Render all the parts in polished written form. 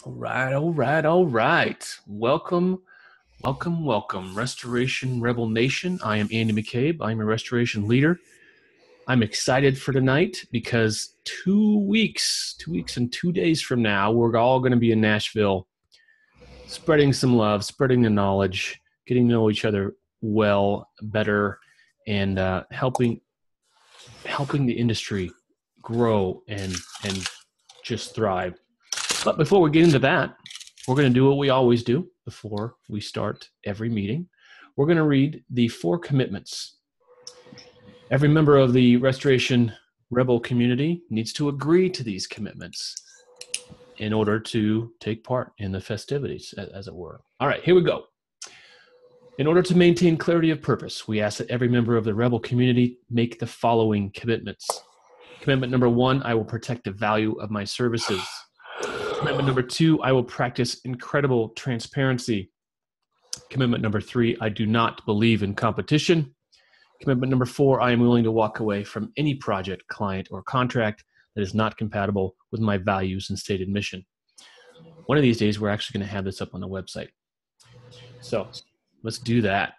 All right, all right, all right. Welcome, welcome, welcome. Restoration Rebel Nation. I am Andy McCabe. I'm a restoration leader. I'm excited for tonight because 2 weeks and 2 days from now, we're all going to be in Nashville spreading some love, spreading the knowledge, getting to know each other well, better, and helping the industry grow and just thrive. But before we get into that, we're going to do what we always do before we start every meeting. We're going to read the 4 commitments. Every member of the Restoration Rebel community needs to agree to these commitments in order to take part in the festivities, as it were. All right, here we go. In order to maintain clarity of purpose, we ask that every member of the Rebel community make the following commitments. Commitment number 1, I will protect the value of my services. Commitment number 2, I will practice incredible transparency. Commitment number 3, I do not believe in competition. Commitment number 4, I am willing to walk away from any project, client, or contract that is not compatible with my values and stated mission. One of these days, we're actually going to have this up on the website. So let's do that.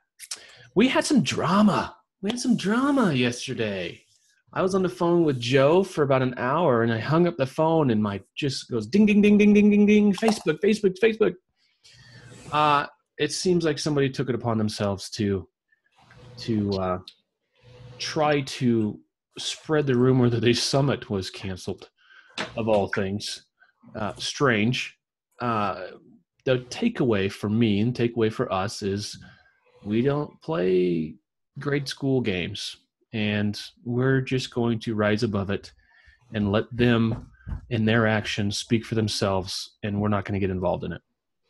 We had some drama. Yesterday. I was on the phone with Joe for about an hour, and I hung up the phone, and my just goes ding, ding, ding, ding, ding, ding, ding, Facebook. It seems like somebody took it upon themselves to try to spread the rumor that a summit was canceled, of all things. Strange. The takeaway for me and takeaway for us is we don't play grade school games. And we're just going to rise above it and let them and their actions speak for themselves, and we're not going to get involved in it.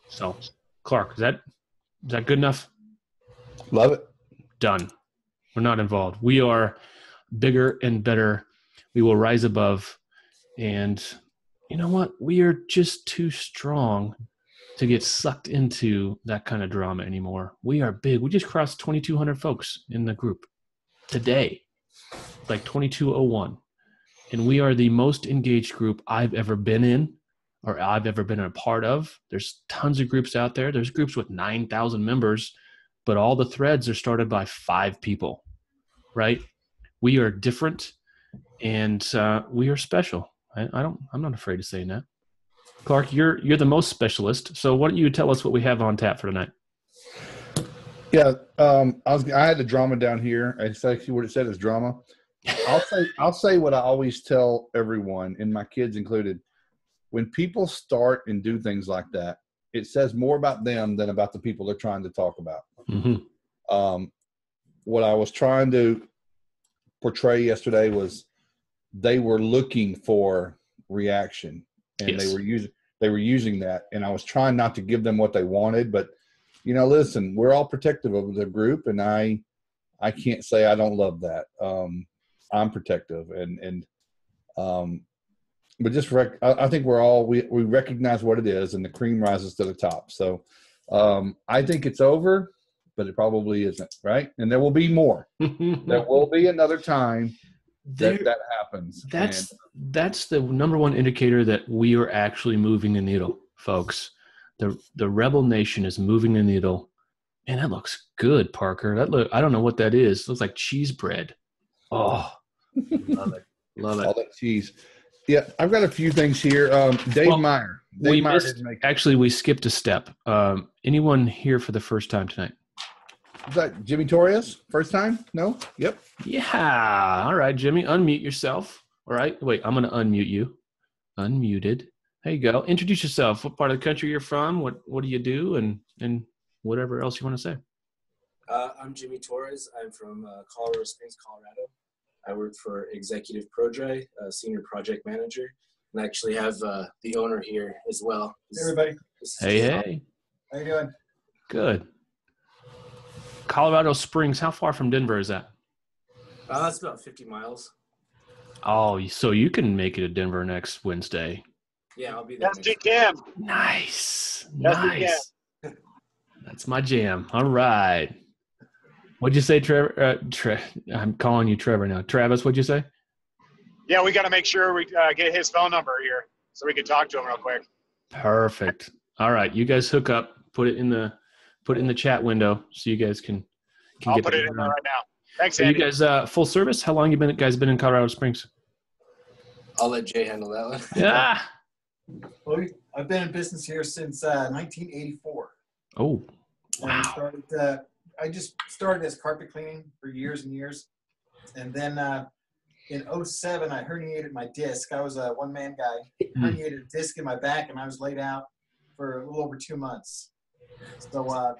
So, Clark, is that good enough? Love it. Done. We're not involved. We are bigger and better. We will rise above. And you know what? We are just too strong to get sucked into that kind of drama anymore. We are big. We just crossed 2,200 folks in the group today, like 2201. And we are the most engaged group I've ever been in or I've ever been a part of. There's tons of groups out there. There's groups with 9,000 members, but all the threads are started by 5 people, right? We are different and we are special. I'm not afraid of saying that. Clark, you're the most specialist. So why don't you tell us what we have on tap for tonight? Yeah, I had the drama down here. It's actually what it said is drama. I'll say what I always tell everyone, and my kids included. When people start and do things like that, it says more about them than about the people they're trying to talk about. Mm-hmm. What I was trying to portray yesterday was they were looking for reaction, and yes, they were using that, and I was trying not to give them what they wanted, but listen, we're all protective of the group, and I can't say I don't love that. I'm protective, but just I think we recognize what it is, and the cream rises to the top. So I think it's over, but it probably isn't, right? And there will be more. There will be another time that happens. That's the number one indicator that we are actually moving the needle, folks. The Rebel Nation is moving the needle. Man, that looks good, Parker. I don't know what that is. It looks like cheese bread. Oh, love it. Love it. All that cheese. Yeah, I've got a few things here. Dave Meyer. Actually, we skipped a step. Anyone here for the first time tonight? Is that Jimmy Torres? First time? No? Yep. Yeah. All right, Jimmy, unmute yourself. All right. Wait, I'm going to unmute you. Unmuted. There you go. Introduce yourself. What part of the country you're from? What do you do? And whatever else you want to say. I'm Jimmy Torres. I'm from Colorado Springs, Colorado. I work for Executive Prodre, Senior Project Manager, and I actually have the owner here as well. Hey, everybody. Hey. How you doing? Good. Colorado Springs, how far from Denver is that? That's about 50 miles. Oh, so you can make it to Denver next Wednesday. Yeah, I'll be there. Yes, you can. Nice. Yes, nice. That's my jam. All right. What'd you say, Trevor? I'm calling you Trevor now. Travis, what'd you say? Yeah, we got to make sure we get his phone number here so we can talk to him real quick. Perfect. All right, you guys hook up. Put it in the chat window so you guys can I'll get put that it in there going on. right now. Thanks, Are you Andy. guys full service? How long you been in Colorado Springs? I'll let Jay handle that one. Yeah. Well, I've been in business here since 1984. Oh, And wow. I just started as carpet cleaning for years and years. And then in 07, I herniated my disc. I was a one-man guy. Herniated a disc in my back, and I was laid out for a little over 2 months. So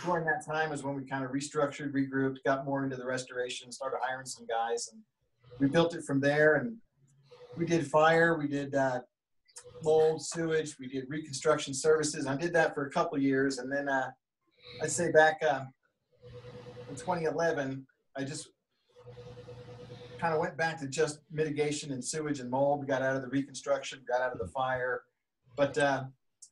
during that time is when we kind of restructured, regrouped, got more into the restoration, started hiring some guys, and we built it from there. And we did fire, we did mold, sewage, we did reconstruction services. I did that for a couple of years, and then I'd say back in 2011, I just kind of went back to just mitigation and sewage and mold. We got out of the reconstruction, got out of the fire. But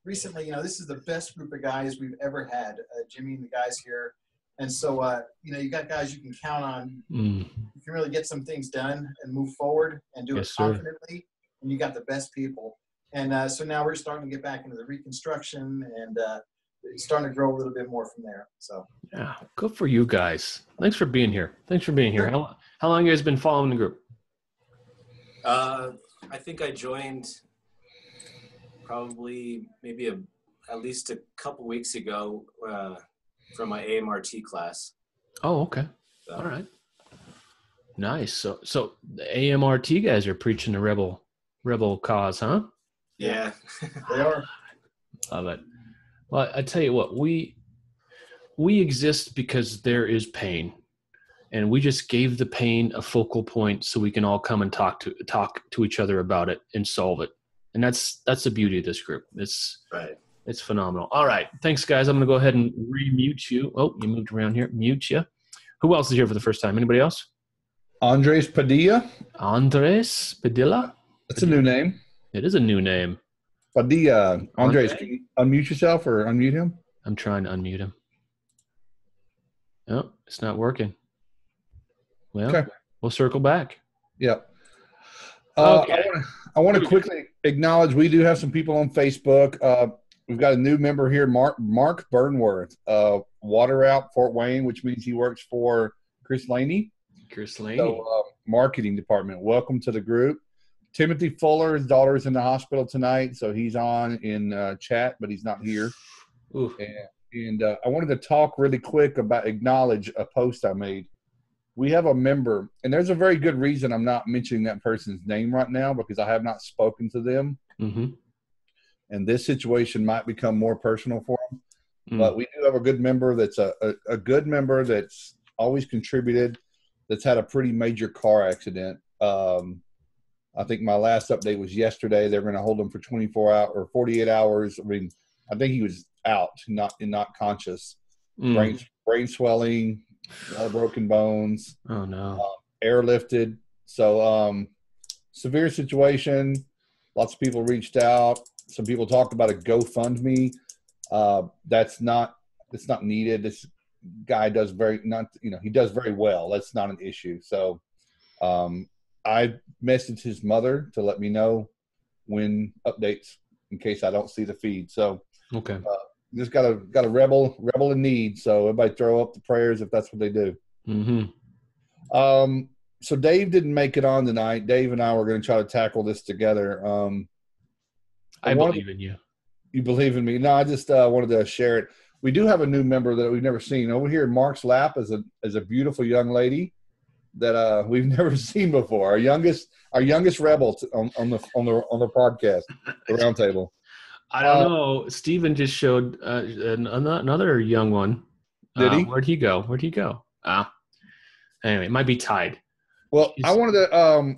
recently, this is the best group of guys we've ever had, Jimmy and the guys here. And so, you got guys you can count on. You can really get some things done and move forward and do it confidently. And you got the best people. And so now we're starting to get back into the reconstruction and starting to grow a little bit more from there. So yeah, good for you guys. Thanks for being here. Sure. How long you guys been following the group? I think I joined probably maybe at least a couple weeks ago from my AMRT class. Oh, okay. So. All right. Nice. So the AMRT guys are preaching the rebel cause, huh? Yeah, they are. Love it. Well, I tell you what, we exist because there is pain, and we just gave the pain a focal point so we can all come and talk to each other about it and solve it. And that's the beauty of this group. It's phenomenal. All right, thanks guys. I'm going to go ahead and remute you. Oh, you moved around here. Mute you. Who else is here for the first time? Anybody else? Andres Padilla. Andres Padilla. That's a new name. It is a new name. Padilla. Andres, can you unmute yourself or unmute him? I'm trying to unmute him. Oh, it's not working. Well, okay. We'll circle back. Yep. Okay. I want to quickly acknowledge we do have some people on Facebook. We've got a new member here, Mark Burnworth, Water Out Fort Wayne, which means he works for Chris Laney. So, marketing department. Welcome to the group. Timothy Fuller, his daughter's in the hospital tonight, so he's on in chat, but he's not here. And I wanted to talk really quick acknowledge a post I made. We have a member, and there's a very good reason I'm not mentioning that person's name right now because I have not spoken to them. Mm-hmm. And this situation might become more personal for them. Mm. But we do have a good member that's a good member that's always contributed, that's had a pretty major car accident. I think my last update was yesterday. They're going to hold him for 24 hours or 48 hours. I mean, I think he was out, not conscious. Brain swelling, a lot of broken bones. Oh no! Airlifted. So severe situation. Lots of people reached out. Some people talked about a GoFundMe. It's not needed. This guy does he does very well. That's not an issue. So I messaged his mother to let me know when updates in case I don't see the feed. So okay. Just got a rebel in need. So everybody throw up the prayers if that's what they do. Mm-hmm. So Dave didn't make it on tonight. Dave and I were going to try to tackle this together. I believe in you. You believe in me? No, I just wanted to share it. We do have a new member that we've never seen over here. Mark's lap is a beautiful young lady that we've never seen before. Our youngest rebel on the podcast, the Roundtable. I don't know. Steven just showed another young one. Did he? Where'd he go? Anyway, it might be tied. Well, I wanted to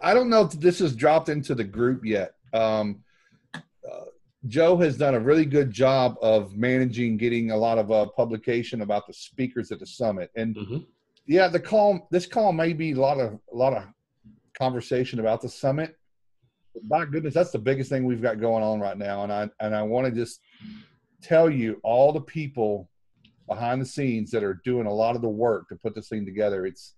I don't know if this has dropped into the group yet. Joe has done a really good job of getting a lot of publication about the speakers at the summit. And yeah, this call may be a lot of conversation about the summit. My goodness, that's the biggest thing we've got going on right now. And I want to just tell you all the people behind the scenes that are doing a lot of the work to put this thing together. It's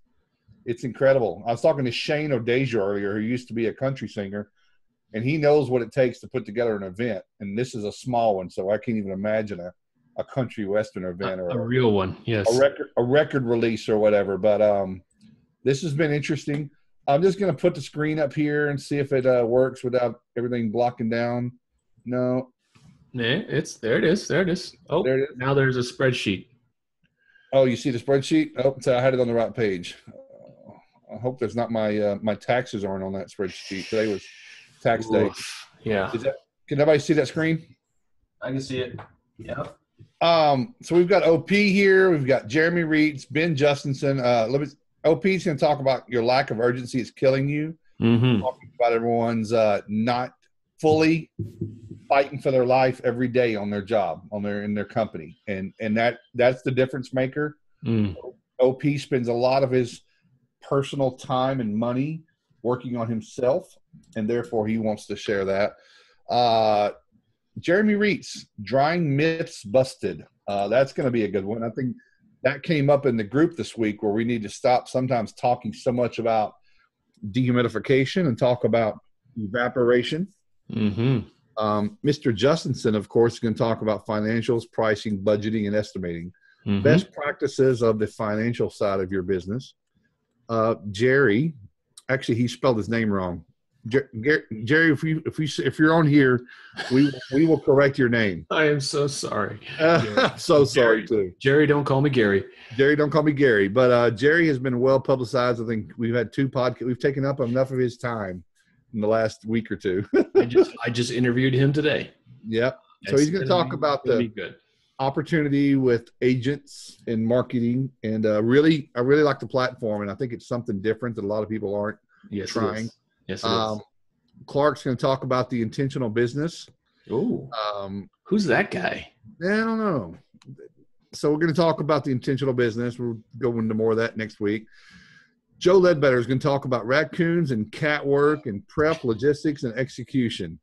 incredible. I was talking to Shane O'Deja earlier, who used to be a country singer. and he knows what it takes to put together an event. And this is a small one, so I can't even imagine a country western event or a real one. Yes. A record release or whatever. But this has been interesting. I'm just going to put the screen up here and see if it works without everything blocking down. No. Yeah, there it is. There it is. Oh, There it is. Now there's a spreadsheet. Oh, you see the spreadsheet? Oh, so I had it on the right page. I hope there's not my taxes aren't on that spreadsheet. Today was tax day. Oof. Yeah. Can everybody see that screen? I can see it. Yeah. So we've got OP here. We've got Jeremy Reitz, Ben Justinson. OP's going to talk about your lack of urgency is killing you. Mm-hmm. Talking about everyone's not fully fighting for their life every day on their job, in their company, and that's the difference maker. OP spends a lot of his personal time and money working on himself, and therefore he wants to share that. Jeremy Reitz, Drying Myths Busted. That's going to be a good one. I think that came up in the group this week where we need to stop sometimes talking so much about dehumidification and talk about evaporation. Mm-hmm. Mr. Justinson, of course, is going to talk about financials, pricing, budgeting, and estimating. Mm-hmm. Best practices of the financial side of your business. Jerry, actually, he spelled his name wrong. Jerry, if you're on here, we will correct your name. I am so sorry. Sorry too. Jerry, don't call me Gary. Jerry, don't call me Gary. But Jerry has been well publicized. I think we've had 2 podcasts. We've taken up enough of his time in the last week or 2. I just interviewed him today. Yep. So he's going to talk about the opportunity with agents and marketing, and I really like the platform, and I think it's something different that a lot of people aren't trying. Yes, it is. Clark's going to talk about the intentional business. Oh, who's that guy? I don't know. So we're going to talk about the intentional business. We'll go into more of that next week. Joe Ledbetter is going to talk about raccoons and cat work and prep, logistics, and execution.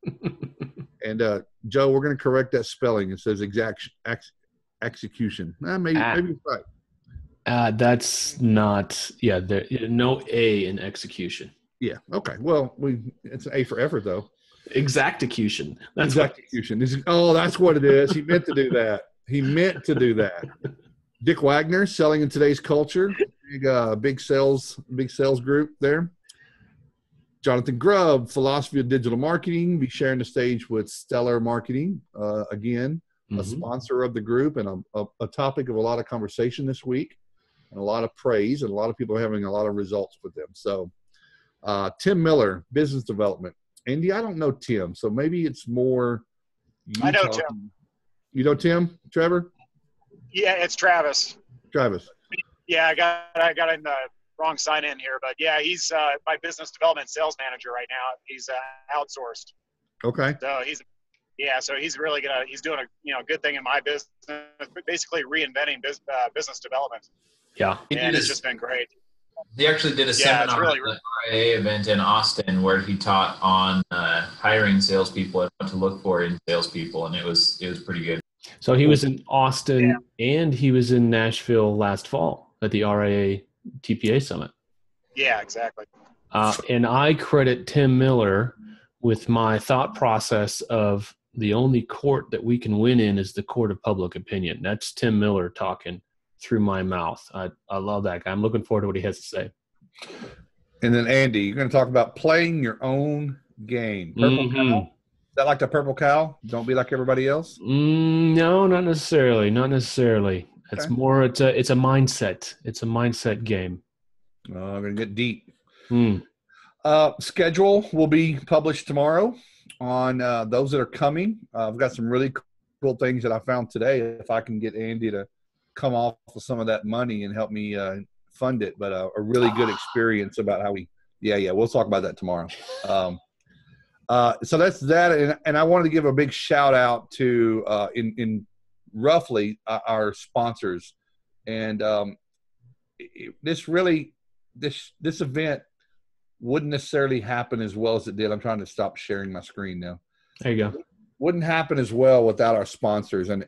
And Joe, we're going to correct that spelling. It says execution. Maybe it's right. That's not. Yeah, no A in execution. Yeah. Okay. Well, it's an A for effort, though. Exactecution. That's execution. That's what it is. He meant to do that. Dick Wagner, Selling in Today's Culture. Big sales group there. Jonathan Grubb, Philosophy of Digital Marketing, be sharing the stage with Stellar Marketing, again, a sponsor of the group, and a topic of a lot of conversation this week, and a lot of praise, and a lot of people are having a lot of results with them. So Tim Miller, Business Development. Andy, I don't know Tim, so maybe it's more I know Tim. You know Tim? Trevor? Yeah, it's Travis. Travis. Yeah, I got in the wrong sign in here, but yeah, he's my business development sales manager right now. He's outsourced. Okay. So he's really he's doing a good thing in my business, basically reinventing business development. Yeah, and it's just been great. He actually did a seminar at the RIA event in Austin where he taught on hiring salespeople and what to look for in salespeople, and it was pretty good. So he was in Austin and he was in Nashville last fall at the RIA TPA Summit. Yeah, exactly. And I credit Tim Miller with my thought process of the only court that we can win in is the court of public opinion. That's Tim Miller talking through my mouth. I love that guy. I'm looking forward to what he has to say. And then Andy, you're going to talk about playing your own game. Purple cow? Is that like the purple cow? Don't be like everybody else? No, not necessarily. Not necessarily. Okay. It's more. It's a mindset. It's a mindset game. I'm going to get deep. Schedule will be published tomorrow on those that are coming. I've got some really cool things that I found today. If I can get Andy to come off with some of that money and help me fund it, but a really good experience about how we'll talk about that tomorrow. So that's that, and I wanted to give a big shout out to in roughly our sponsors, and this event wouldn't necessarily happen as well as it did. I'm trying to stop sharing my screen now. There you go. Wouldn't happen as well without our sponsors, and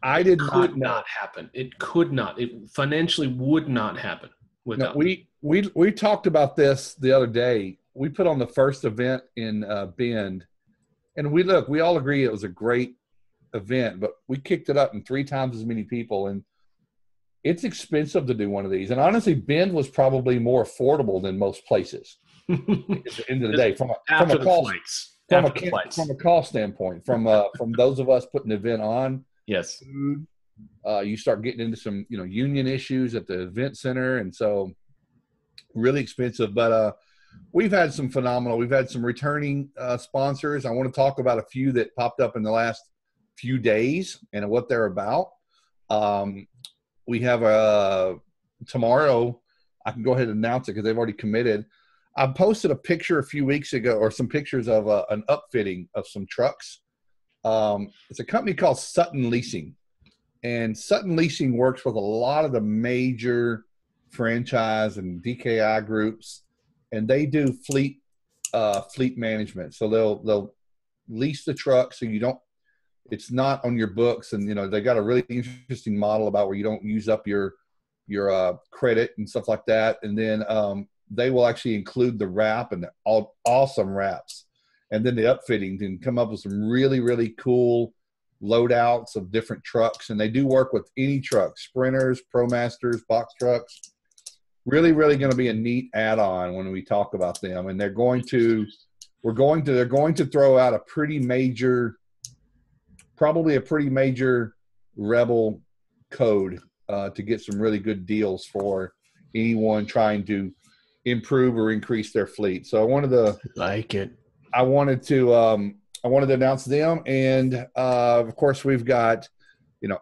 I did not happen. It could not. It financially would not happen without. We talked about this the other day. we put on the first event in Bend, and we all agree it was a great event, but we kicked it up in 3 times as many people, and it's expensive to do one of these. And honestly, Bend was probably more affordable than most places at the end of the day, from a cost standpoint, from those of us putting the event on. Yes. Food, you start getting into some, union issues at the event center. And so really expensive, but we've had some returning sponsors. I want to talk about a few that popped up in the last few days and what they're about. We have tomorrow, I can go ahead and announce it because they've already committed. I posted a picture a few weeks ago, or some pictures of an upfitting of some trucks. It's a company called Sutton Leasing, and Sutton Leasing works with a lot of the major franchise and DKI groups, and they do fleet management. So they'll lease the truck so it's not on your books, and they got a really interesting model about where you don't use up your credit and stuff like that. And then they will actually include the wrap and awesome wraps, and then the upfitting, and come up with some really, really cool loadouts of different trucks. And they do work with any truck, Sprinters, ProMasters, box trucks. Really, really going to be a neat add-on when we talk about them. And they're going to throw out probably a pretty major Rebel code to get some really good deals for anyone trying to improve or increase their fleet. So I wanted to announce them. And of course, we've got,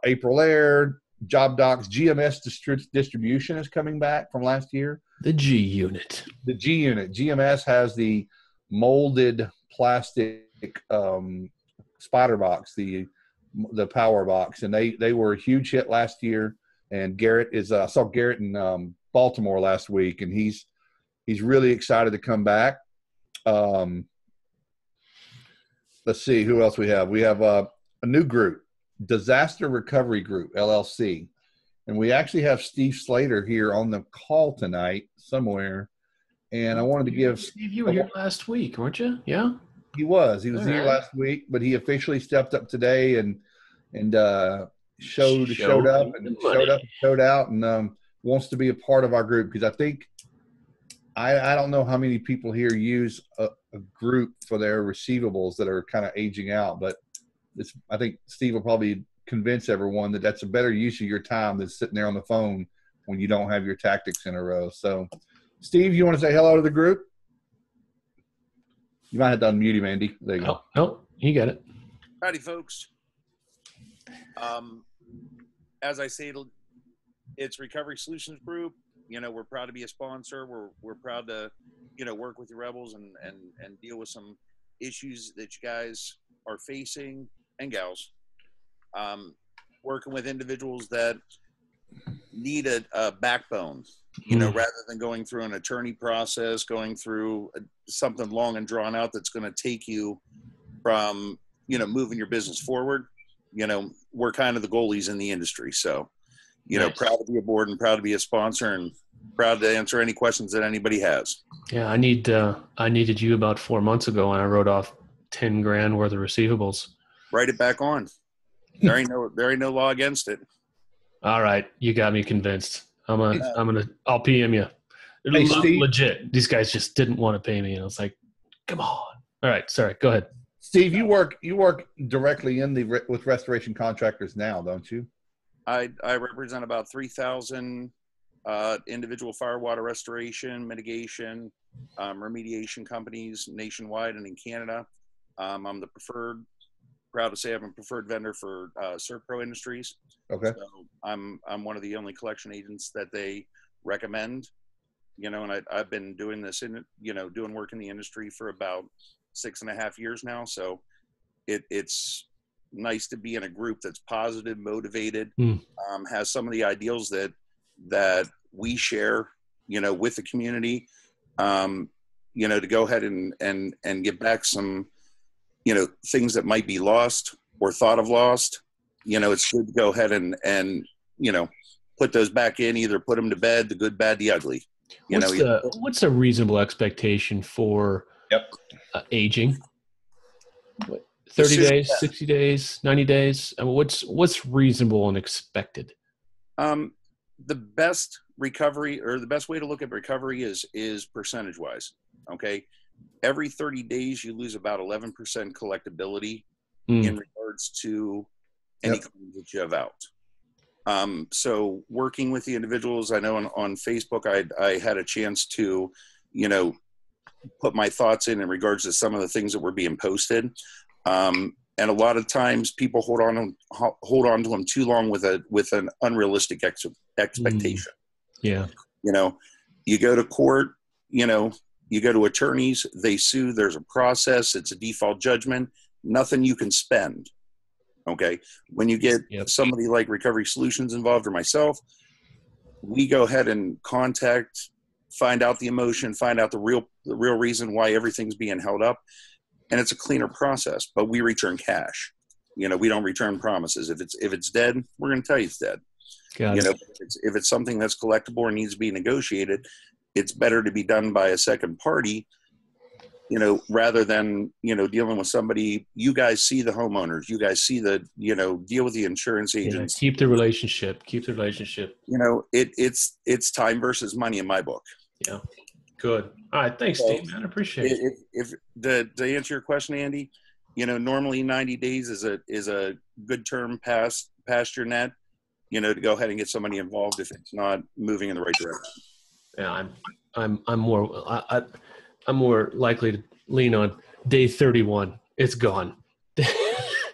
April Air, Job Docs, GMS distribution is coming back from last year. The G Unit. GMS has the molded plastic spider box, the power box, and they were a huge hit last year. And I saw Garrett in Baltimore last week, and he's really excited to come back. Let's see who else we have. We have a new group, Disaster Recovery Group, LLC. And we actually have Steve Slater here on the call tonight somewhere. And I wanted to give Steve, you were here last week, weren't you? Yeah. He was here last week, but he officially stepped up today and showed out, and wants to be a part of our group, because I think I don't know how many people here use a group for their receivables that are kind of aging out, but I think Steve will probably convince everyone that that's a better use of your time than sitting there on the phone when you don't have your tactics in a row. So, Steve, you want to say hello to the group? You might have to unmute him, Andy. There you go. No, you got it. Howdy, folks. As I say, it's Recovery Solutions Group. We're proud to be a sponsor. We're proud to, work with the Rebels and deal with some issues that you guys are facing, and gals. Working with individuals that need a backbone, rather than going through an attorney process, going through something long and drawn out that's going to take you from, moving your business forward. We're kind of the goalies in the industry. So, nice. Proud to be aboard and proud to be a sponsor, and proud to answer any questions that anybody has. Yeah, I needed you about 4 months ago, and I wrote off $10,000 worth of receivables. Write it back on. There ain't no law against it. All right, you got me convinced. I'll PM you. Hey, Steve, legit. These guys just didn't want to pay me, and I was like, come on. All right, sorry. Go ahead. Steve, you work directly with restoration contractors now, don't you? I represent about 3,000 individual fire, water restoration, mitigation, remediation companies nationwide and in Canada. I'm proud to say I'm a preferred vendor for Servpro Industries. Okay. So I'm one of the only collection agents that they recommend. And I've been doing this doing work in the industry for about 6.5 years now. So it's nice to be in a group that's positive, motivated, has some of the ideals that we share, with the community, to go ahead and get back some, things that might be lost or thought of lost. It's good to go ahead and put those back in, either put them to bed, the good, bad, the ugly. What's a reasonable expectation for aging? 30 days, 60 days, 90 days? I mean, what's reasonable and expected? The best recovery, or the best way to look at recovery, is percentage wise. Okay, every 30 days you lose about 11% collectability in regards to any claims that you have out. So working with the individuals, I know on Facebook, I had a chance to, put my thoughts in regards to some of the things that were being posted. And a lot of times people hold on to them too long with an unrealistic expectation. Yeah. You go to court, you go to attorneys, they sue, there's a process, it's a default judgment, nothing you can spend. Okay. When you get somebody like Recovery Solutions involved, or myself, we go ahead and find out the emotion, find out the real reason why everything's being held up. And it's a cleaner process, but we return cash. We don't return promises. If it's dead, we're going to tell you it's dead. If it's something that's collectible or needs to be negotiated, it's better to be done by a second party, rather than, dealing with somebody. You guys see the homeowners, you guys see deal with the insurance agents. Keep the relationship. It's time versus money in my book. Yeah. Good. All right. Thanks, Steve, man. I appreciate it. If to answer your question, Andy, normally 90 days is a good term past your net, to go ahead and get somebody involved if it's not moving in the right direction. Yeah, I'm more likely to lean on day 31. It's gone.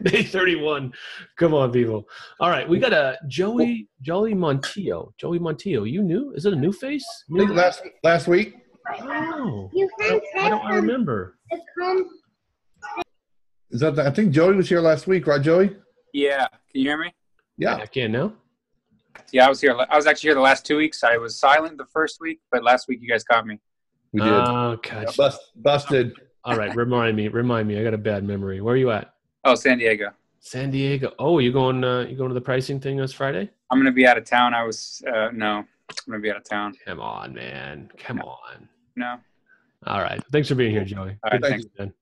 Day 31. Come on, people. All right, we got a Joey Montillo. Joey Montillo, you new? Is it a new face? Last week. Oh, I don't remember. Is that? I think Joey was here last week, right, Joey? Yeah. Can you hear me? Yeah, I can now. Yeah, I was here. I was actually here the last 2 weeks. I was silent the first week, but last week you guys caught me. We did. Oh, gosh. Busted. All right, remind me. I got a bad memory. Where are you at? Oh, San Diego. San Diego. Oh, you going to the pricing thing this Friday? I'm gonna be out of town. No, I'm gonna be out of town. Come on, man. Come on. No. All right. Thanks for being here, Joey. All right, thanks, man.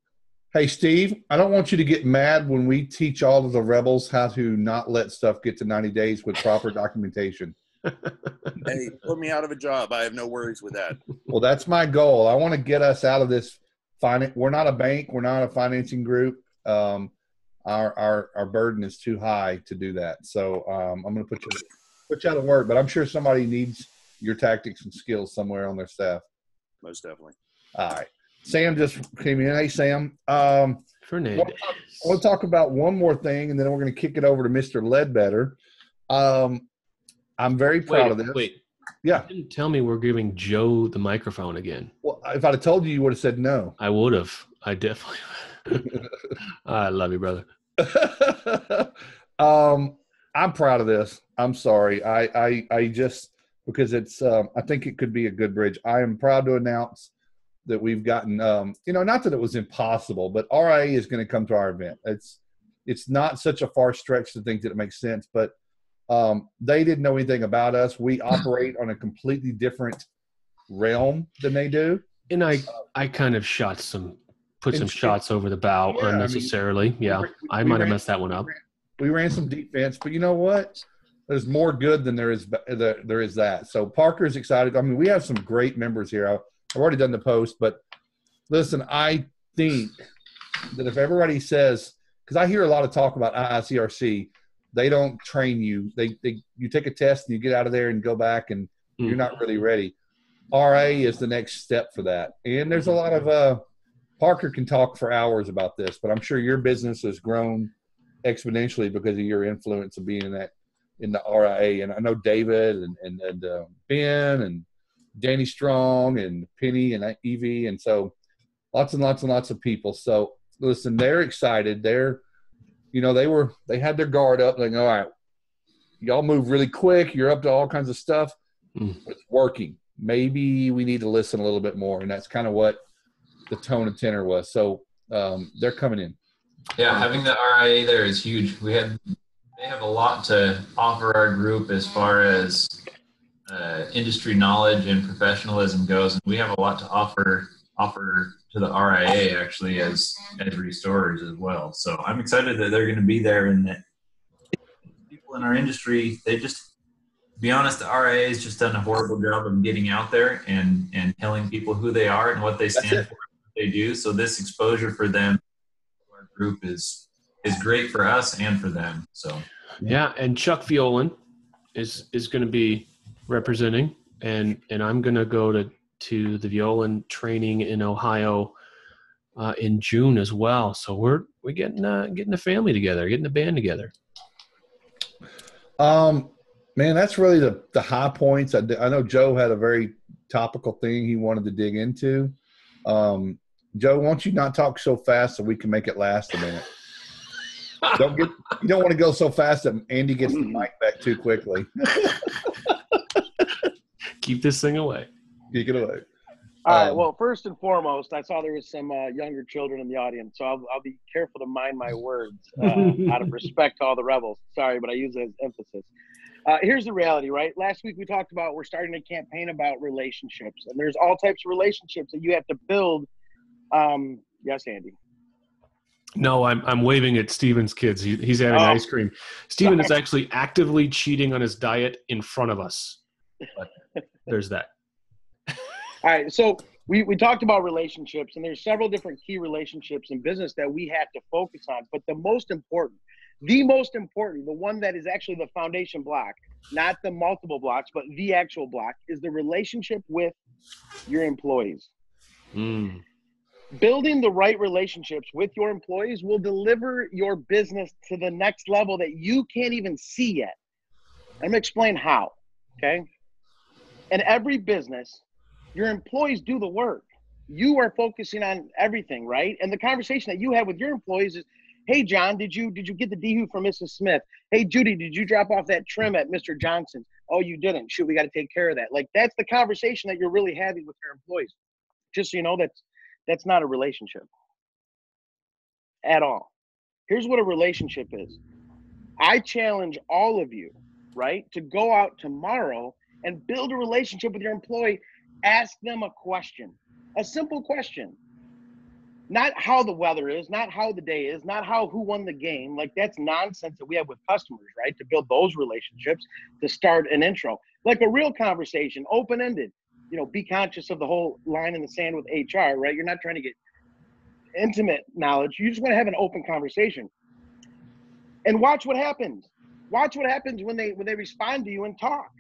Hey, Steve, I don't want you to get mad when we teach all of the rebels how to not let stuff get to 90 days with proper documentation. Hey, put me out of a job. I have no worries with that. Well, that's my goal. I want to get us out of this. We're not a bank. We're not a financing group. Our burden is too high to do that. So I'm going to put you out of work. But I'm sure somebody needs your tactics and skills somewhere on their staff. Most definitely. All right. Sam just came in. Hey, Sam. Fernandez. I want to talk about one more thing, and then we're going to kick it over to Mr. Ledbetter. I'm very proud of this. Wait. Yeah. You didn't tell me we're giving Joe the microphone again. Well, if I'd have told you, you would have said no. I would have. I definitely would. I love you, brother. I'm proud of this. I'm sorry. I just because it's I think it could be a good bridge. I am proud to announce that we've gotten not that it was impossible, but RIA is going to come to our event. It's not such a far stretch to think that it makes sense, but they didn't know anything about us. We operate on a completely different realm than they do. And I kind of put some shots over the bow unnecessarily. I might have messed that one up. We ran some defense, but you know what? There's more good than there is that. So Parker's excited. I mean, we have some great members here. I've already done the post, but listen, I think that if everybody says, because I hear a lot of talk about IICRC, they don't train you. You take a test and you get out of there and go back and you're not really ready. RA is the next step for that. And there's a lot of Parker can talk for hours about this, but I'm sure your business has grown exponentially because of your influence of being in the RIA. And I know David and Ben and Danny Strong and Penny and Evie. And so lots and lots and lots of people. So listen, they're excited. They had their guard up. Like, all right, y'all move really quick. You're up to all kinds of stuff. It's working. Maybe we need to listen a little bit more. And that's kind of what the tone and tenor was. So they're coming in. Yeah, having the RIA there is huge. They have a lot to offer our group as far as industry knowledge and professionalism goes, and we have a lot to offer to the RIA actually as restorers as well. So I'm excited that they're going to be there, and that people in our industry, they just, to be honest, the RIA has just done a horrible job of getting out there and telling people who they are and what they stand for and what they do. So this exposure for them, our group, is great for us and for them. So yeah, and Chuck Violan is going to be representing, and I'm going to go to the Violan training in Ohio in June as well. So we're getting a family together, getting a band together. Man, that's really the high points. I know Joe had a very topical thing he wanted to dig into. Joe, why don't you not talk so fast so we can make it last a minute? You don't want to go so fast that Andy gets the mic back too quickly. Keep this thing away. Keep it away. All right. Well, first and foremost, I saw there was some younger children in the audience, so I'll be careful to mind my words out of respect to all the rebels. Sorry, but I use it as emphasis. Here's the reality, right? Last week we talked about we're starting a campaign about relationships, and there's all types of relationships that you have to build. Yes, Andy. No, I'm waving at Steven's kids. He's having ice cream. Steven is actually actively cheating on his diet in front of us. But there's that. All right, so we talked about relationships, and there's several different key relationships in business that we have to focus on. But the most important, the one that is actually the foundation block, not the multiple blocks, but the actual block, is the relationship with your employees. Building the right relationships with your employees will deliver your business to the next level that you can't even see yet. I'm going to explain how, okay? In every business, your employees do the work. You are focusing on everything, right? And the conversation that you have with your employees is, hey, John, did you get the DHU from Mrs. Smith? Hey, Judy, did you drop off that trim at Mr. Johnson's? Oh, you didn't. Shoot, we got to take care of that. Like, that's the conversation that you're really having with your employees. Just so you know, that's not a relationship at all. Here's what a relationship is. I challenge all of you, right, to go out tomorrow and build a relationship with your employee. Ask them a question, a simple question. Not how the weather is, not how the day is, not who won the game. Like, that's nonsense that we have with customers, right? To build those relationships, to start an intro. Like a real conversation, open-ended. You know, be conscious of the whole line in the sand with HR, right? You're not trying to get intimate knowledge. You just want to have an open conversation. And watch what happens. Watch what happens when they respond to you and talk.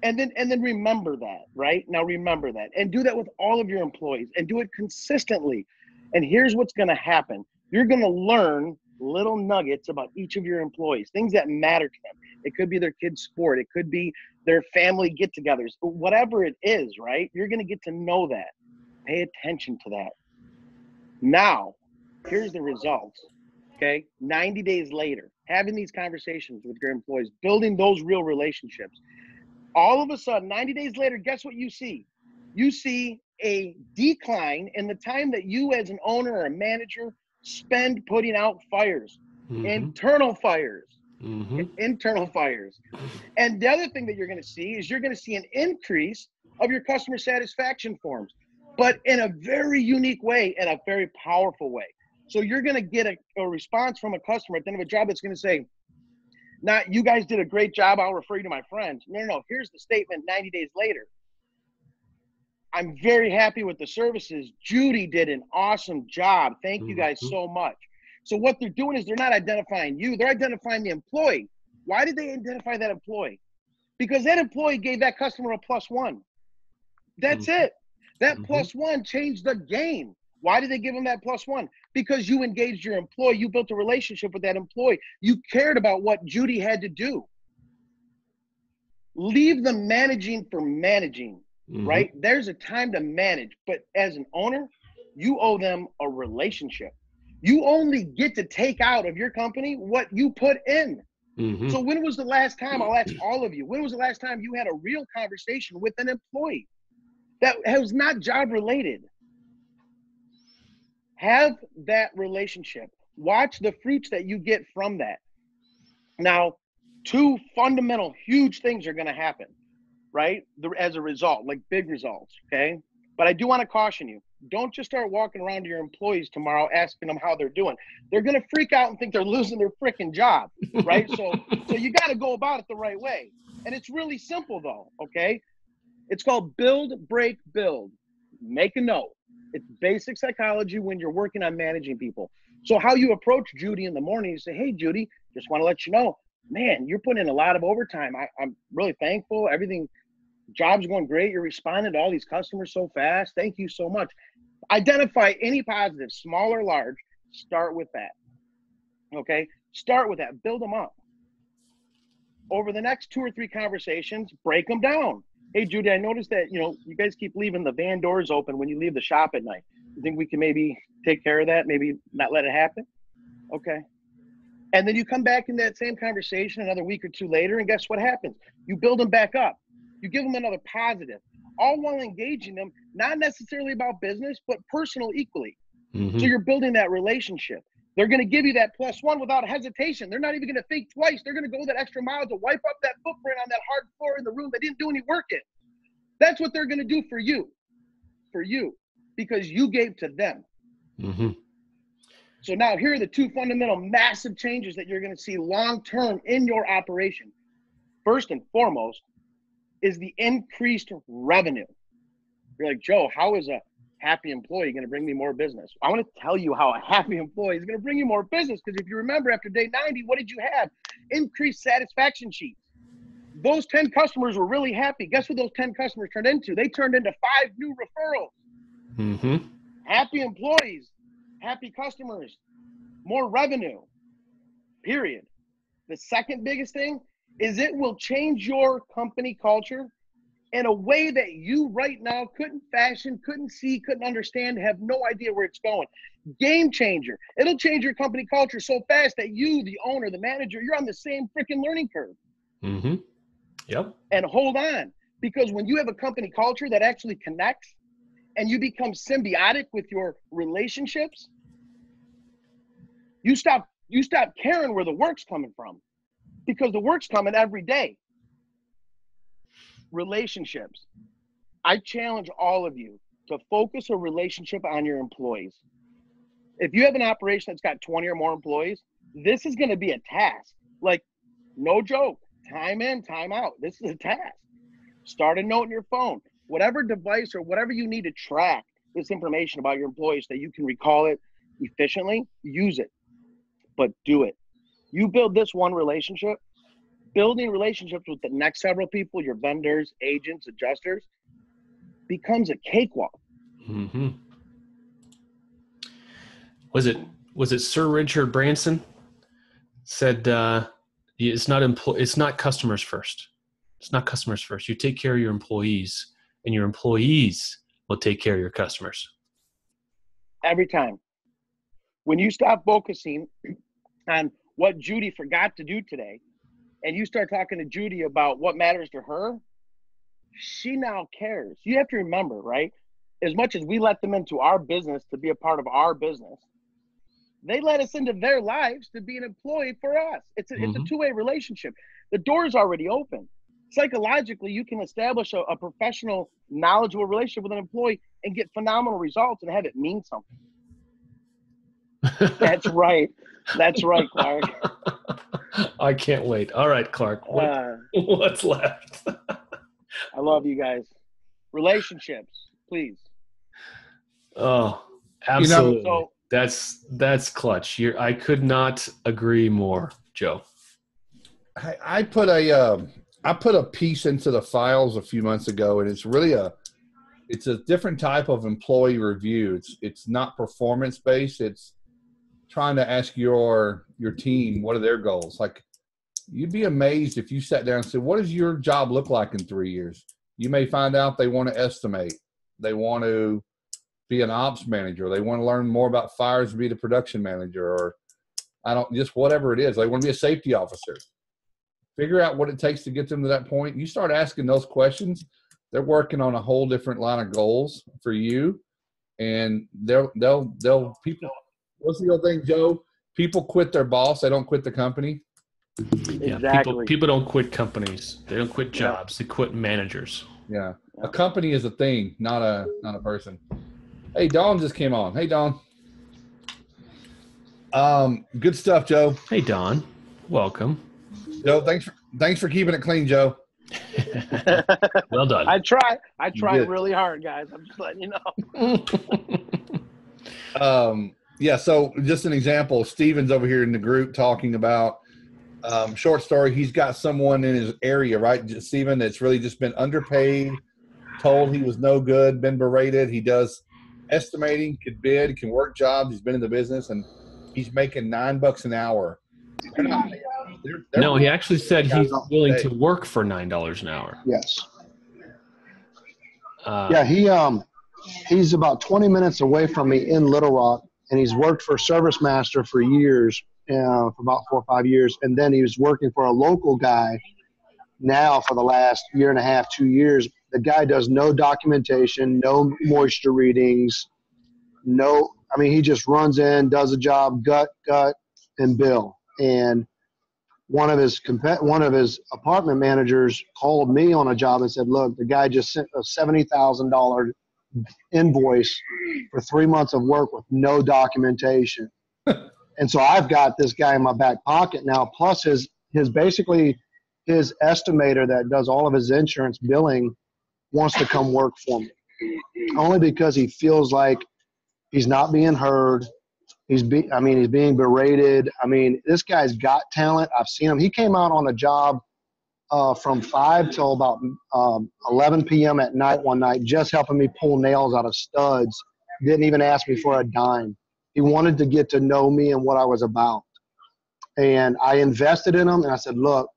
And then remember that, right? Now remember that. And do that with all of your employees and do it consistently. And here's what's going to happen. You're going to learn little nuggets about each of your employees, things that matter to them. It could be their kid's sport. It could be their family get-togethers. Whatever it is, right? You're going to get to know that. Pay attention to that. Now, here's the results, okay? 90 days later, having these conversations with your employees, building those real relationships. All of a sudden, 90 days later, guess what you see? You see a decline in the time that you as an owner or a manager spend putting out fires, internal fires. Internal fires. And the other thing that you're going to see is you're going to see an increase of your customer satisfaction forms, but in a very unique way and a very powerful way. So you're going to get a response from a customer at the end of a job that's going to say, not, you guys did a great job, I'll refer you to my friends. No, here's the statement 90 days later. I'm very happy with the services. Judy did an awesome job. Thank you guys so much. So what they're doing is they're not identifying you, they're identifying the employee. Why did they identify that employee? Because that employee gave that customer a +1. That's it. That +1 changed the game. Why did they give them that +1? Because you engaged your employee. You built a relationship with that employee. You cared about what Judy had to do. Leave the managing for managing, right? There's a time to manage, but as an owner, you owe them a relationship. You only get to take out of your company what you put in. So when was the last time, I'll ask all of you, when was the last time you had a real conversation with an employee that was not job related? Have that relationship. Watch the fruits that you get from that. Now, Two fundamental huge things are going to happen, right? As a result, like big results, okay? But I do want to caution you. Don't just start walking around to your employees tomorrow asking them how they're doing. They're going to freak out and think they're losing their freaking job, right? So you got to go about it the right way. And it's really simple though, okay? It's called build, break, build. Make a note. It's basic psychology when you're working on managing people. So how you approach Judy in the morning, you say, hey, Judy, just want to let you know, man, you're putting in a lot of overtime. I'm really thankful. Job's going great. You're responding to all these customers so fast. Thank you so much. Identify any positives, small or large. Start with that. Okay? Start with that. Build them up. Over the next 2 or 3 conversations, break them down. Hey, Judy, I noticed that, you guys keep leaving the van doors open when you leave the shop at night. You think we can maybe take care of that? Maybe not let it happen? Okay. And then you come back in that same conversation another week or 2 later, and guess what happens? You build them back up. You give them another positive, all while engaging them, not necessarily about business, but personal equally. Mm-hmm. So you're building that relationship. They're going to give you that +1 without hesitation. They're not even going to think twice. They're going to go that extra mile to wipe up that footprint on that hard floor in the room they didn't do any work in. That's what they're going to do for you, because you gave to them. Mm-hmm. So now here are the 2 fundamental massive changes that you're going to see long-term in your operation. First and foremost is the increased revenue. You're like, Joe, how is a happy employee going to bring me more business? I want to tell you how a happy employee is going to bring you more business, because if you remember after day 90, what did you have? Increased satisfaction sheets. Those 10 customers were really happy. Guess what those 10 customers turned into? They turned into 5 new referrals. Mm-hmm. Happy employees, happy customers, more revenue, period. The second biggest thing is it will change your company culture in a way that you right now couldn't fashion, couldn't see, couldn't understand, have no idea where it's going. Game changer. It'll change your company culture so fast that you, the owner, the manager, you're on the same freaking learning curve. Mm-hmm. Yep. And hold on, because when you have a company culture that actually connects and you become symbiotic with your relationships, you stop caring where the work's coming from, because the work's coming every day. Relationships. I challenge all of you to focus a relationship on your employees. If you have an operation that's got 20 or more employees, this is going to be a task. Like, no joke, time in, time out. This is a task. Start a note in your phone, whatever device or whatever you need to track this information about your employees so that you can recall it efficiently, use it, but do it. You build this one relationship. Building relationships with the next several people, your vendors, agents, adjusters, becomes a cakewalk. Mm-hmm. Was it Sir Richard Branson said it's not customers first. It's not customers first. You take care of your employees, and your employees will take care of your customers. Every time. When you stop focusing on what Judy forgot to do today, and you start talking to Judy about what matters to her, she now cares. You have to remember, right? As much as we let them into our business to be a part of our business, they let us into their lives to be an employee for us. It's a two-way relationship. The door is already open. Psychologically, you can establish a professional, knowledgeable relationship with an employee and get phenomenal results and have it mean something. That's right. That's right, Clark. I can't wait. All right, Clark. What's left? I love you guys. Relationships, please. Oh, absolutely. That's clutch. I could not agree more, Joe. I put a piece into the files a few months ago, and it's really it's a different type of employee review. It's not performance based. It's trying to ask your team, what are their goals? Like, you'd be amazed if you sat down and said, what does your job look like in 3 years? You may find out they want to estimate. They want to be an ops manager. They want to learn more about fires and be the production manager, or just whatever it is. They want to be a safety officer. Figure out what it takes to get them to that point. You start asking those questions, they're working on a whole different line of goals for you. And they'll people, what's the old thing, Joe? People quit their boss. They don't quit the company. Yeah, Exactly. people don't quit companies. They don't quit jobs. They quit managers. Yeah. A company is a thing, not a person. Hey, Dawn just came on. Hey, Dawn. Good stuff, Joe. Hey, Don. Welcome. Joe, thanks for keeping it clean, Joe. Well done. I try Good. really hard, guys. I'm just letting you know. Yeah, so just an example, Steven's over here in the group talking about short story. He's got someone in his area, right, Steven, that's really just been underpaid, told he was no good, been berated. He does estimating, could bid, can work jobs. He's been in the business, and he's making $9 an hour. No, he actually said he's willing to work for $9 an hour. Yes. Yeah, he's about 20 minutes away from me in Little Rock, and he's worked for Service Master for years, for about 4 or 5 years, and then he was working for a local guy now for the last year and a half, 2 years. The guy does no documentation, no moisture readings, he just runs in, does a job, gut, and bill. And one of his apartment managers called me on a job and said, look, the guy just sent a $70,000 invoice for 3 months of work with no documentation. And so I've got this guy in my back pocket now, plus his estimator that does all of his insurance billing wants to come work for me, only because he feels like he's not being heard. He's being berated. This guy's got talent. I've seen him. He came out on a job from 5 till about 11 p.m. at night one night, just helping me pull nails out of studs. Didn't even ask me for a dime. He wanted to get to know me and what I was about. And I invested in him, and I said, look,